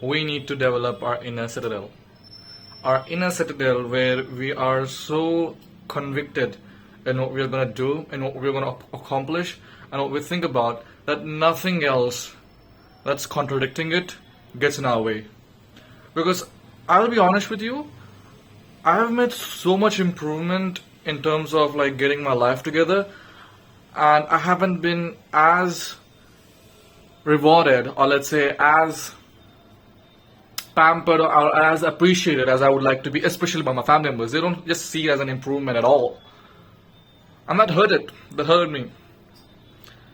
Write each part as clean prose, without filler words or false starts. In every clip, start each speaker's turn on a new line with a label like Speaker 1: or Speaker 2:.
Speaker 1: we need to develop our inner citadel. Our inner citadel, where we are so convicted in what we're going to do and what we're going to accomplish and what we think about, that nothing else that's contradicting it gets in our way. Because I'll be honest with you, I have made so much improvement in terms of like getting my life together, and I haven't been as rewarded, or let's say as pampered or as appreciated as I would like to be, especially by my family members. They don't just see it as an improvement at all. And that hurted. That hurted me.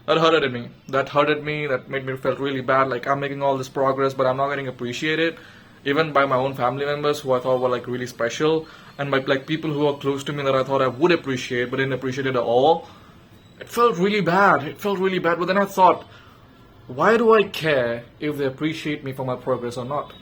Speaker 1: That hurted me. That hurted me. That made me feel really bad. Like I'm making all this progress, but I'm not getting appreciated, even by my own family members who I thought were like really special, and by like people who are close to me that I thought I would appreciate, but didn't appreciate it at all. It felt really bad. It felt really bad. But then I thought, why do I care if they appreciate me for my progress or not?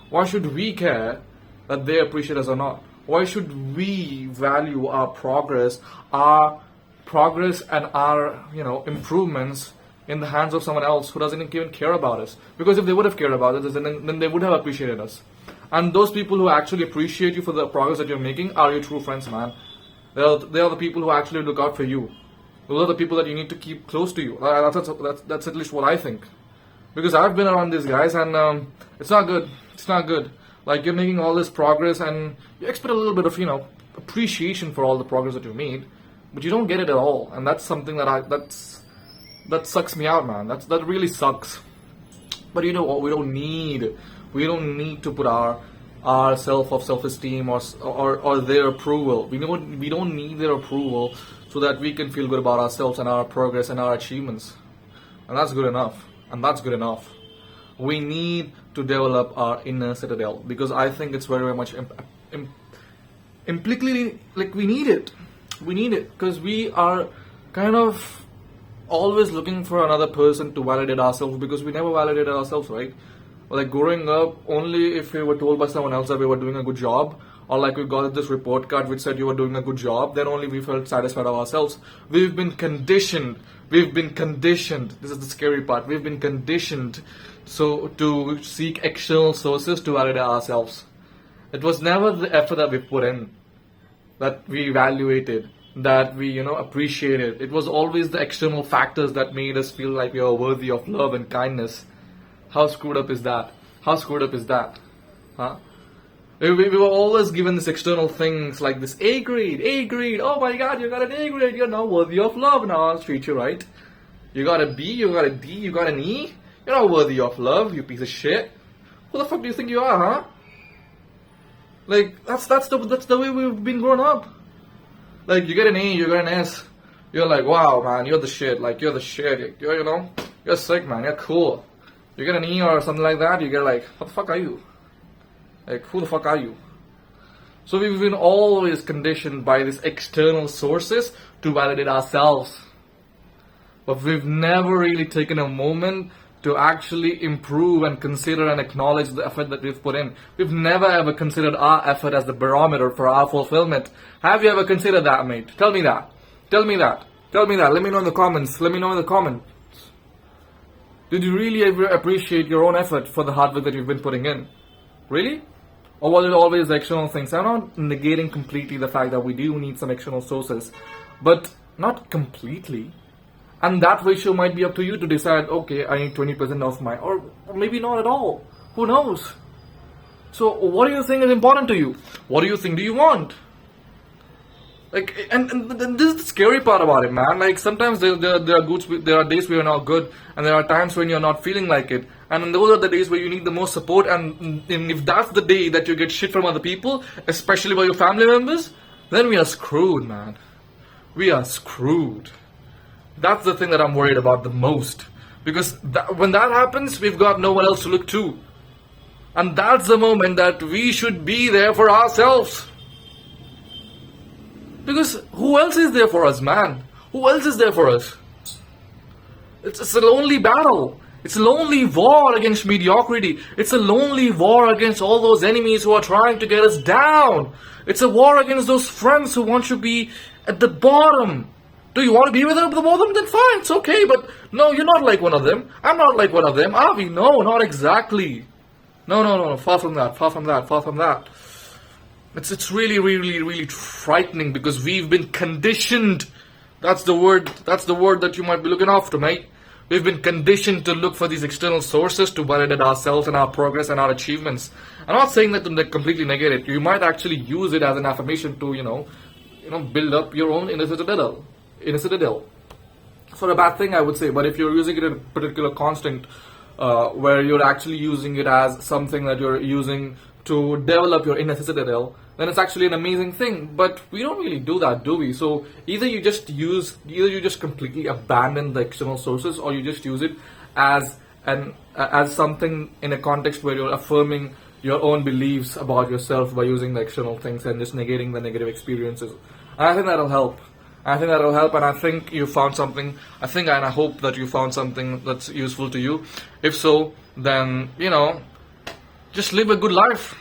Speaker 1: Why should we care that they appreciate us or not? Why should we value our progress and our, improvements in the hands of someone else who doesn't even care about us? Because if they would have cared about us, then they would have appreciated us. And those people who actually appreciate you for the progress that you're making are your true friends, man. They are the people who actually look out for you. Those are the people that you need to keep close to you. That's at least what I think. Because I've been around these guys, and it's not good. It's not good. Like, you're making all this progress and you expect a little bit of, appreciation for all the progress that you've made, but you don't get it at all. And that's something that sucks me out, man. That really sucks. But you know what? We don't need to put our self-esteem or their approval. We don't need their approval so that we can feel good about ourselves and our progress and our achievements. And that's good enough. We need to develop our inner citadel, because I think it's very, very much implicitly, like, we need it because we are kind of always looking for another person to validate ourselves, because we never validated ourselves, right? Like growing up, only if we were told by someone else that we were doing a good job, or like we got this report card which said you were doing a good job, then only we felt satisfied of ourselves. We've been conditioned. This is the scary part. We've been conditioned to seek external sources to validate ourselves. It was never the effort that we put in that we evaluated, that we appreciated. It was always the external factors that made us feel like we are worthy of love and kindness. How screwed up is that? Huh? We were always given these external things like this A grade. Oh my God, you got an A grade. You're now worthy of love. Now I'll treat you right. You got a B, you got a D, you got an E. You're not worthy of love, you piece of shit. Who the fuck do you think you are, huh? Like, that's the way we've been grown up. Like, you get an A, you get an S. You're like, wow, man, you're the shit. Like, you're the shit. You're sick, man. You're cool. You get an E or something like that, you get like, what the fuck are you? Like, who the fuck are you? So we've been always conditioned by these external sources to validate ourselves. But we've never really taken a moment to actually improve and consider and acknowledge the effort that we've put in. We've never ever considered our effort as the barometer for our fulfillment. Have you ever considered that, mate? Tell me that. Let me know in the comments. Did you really ever appreciate your own effort for the hard work that you've been putting in? Really? Or was it always the external things? I'm not negating completely the fact that we do need some external sources, but not completely. And that ratio might be up to you to decide, okay, I need 20% of mine, or maybe not at all. Who knows? So what do you think is important to you? What do you want? Like, and this is the scary part about it, man. Like, sometimes there are days where you're not good, and there are times when you're not feeling like it. And those are the days where you need the most support, and if that's the day that you get shit from other people, especially by your family members, then we are screwed, man. We are screwed. That's the thing that I'm worried about the most. Because when that happens, we've got no one else to look to. And that's the moment that we should be there for ourselves. Because who else is there for us, man? Who else is there for us? It's a lonely battle. It's a lonely war against mediocrity. It's a lonely war against all those enemies who are trying to get us down. It's a war against those friends who want you to be at the bottom. Do you want to be with them at the bottom? Then fine, it's okay. But no, you're not like one of them. I'm not like one of them, are we? No, not exactly. No, no, no, no. Far from that. Far from that. Far from that. It's really, really, really frightening because we've been conditioned. That's the word. That's the word that you might be looking after, mate. We've been conditioned to look for these external sources to validate ourselves and our progress and our achievements. I'm not saying that to completely negate it. You might actually use it as an affirmation to, build up your own inner citadel. It's not a bad thing, I would say. But if you're using it in a particular constant, where you're actually using it as something that you're using to develop your inner citadel, then it's actually an amazing thing. But we don't really do that, do we? So either you just completely abandon the external sources, or you just use it as something in a context where you're affirming your own beliefs about yourself by using the external things and just negating the negative experiences. And I think that'll help. And I think you found something. And I hope that you found something that's useful to you. If so, then just live a good life.